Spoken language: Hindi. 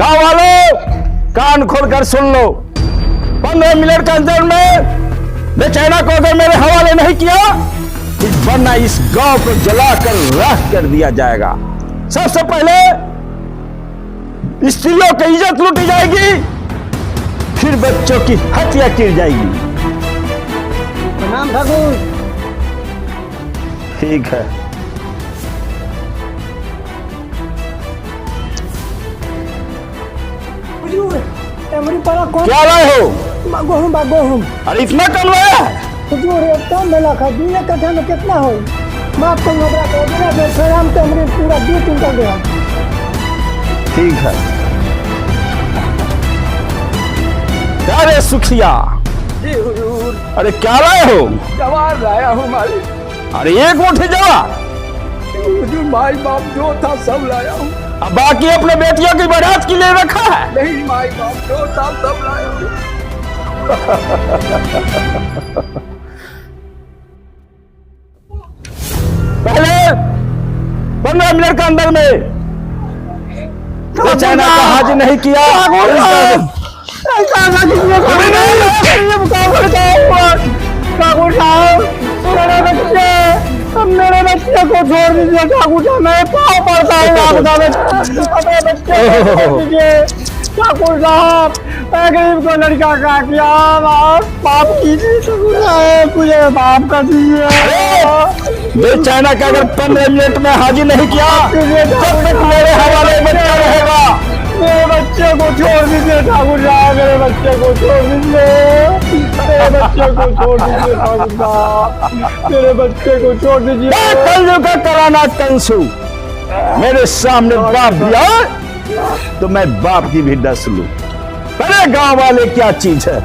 गांव वालों कान खोलकर सुन लो, 15 मिनट के अंदर में बेचैना को अगर मेरे हवाले नहीं किया, वरना इस गांव को जलाकर राख कर दिया जाएगा। सबसे पहले स्त्रियों की इज्जत लूटी जाएगी, फिर बच्चों की हत्या की जाएगी। प्रणाम ठाकुर। ठीक है। हुजूर, एमरी परा कौन? क्या लाए हो? गेहूं। अरे इतना कम लाया है? हुजूर एक काम मिला खा, 2 कट्ठा में कितना हो? माफ करो हमरा को, बिना बेशरम के हमरे पूरा 2 क्विंटल दे। ठीक है। क्या रे सुखिया? जी हुजूर, अरे क्या लाए हो? जवार लाया हूँ मालिक। अरे एक मुट्ठी जवार? हुजूर माई बाप जो था सब लाया हूँ। अब बाकी अपने बेटियों की बारात के लिए रखा है? नहीं माई बाप जो था सब लाया हूँ। पहले 15 मिनट के अंदर में बेचारा का हाजिर नहीं किया। मेरे बच्चे को छोड़ दीजिए ठाकुर साहब, मैं पाँव पड़ता हूँ ठाकुर साहब। मैं गरीब को लड़का का किया, माफ कीजिए ठाकुर साहब, मुझे माफ कर दीजिए। बेचारा का अगर 15 मिनट में हाजिर नहीं किया, तब तक मेरे हवाले बच्चा रहेगा। मेरे बच्चे को छोड़ दीजिए ठाकुर साहब, मेरे बच्चे को छोड़ दीजिए, मेरे बच्चे को छोड़ दीजिए ठाकुर साहब, मेरे बच्चे को छोड़ दीजिए। कल का कराना कंसु मेरे सामने बाप दिया तो मैं बाप की भी डस लूं। अरे गांव वाले क्या चीज है?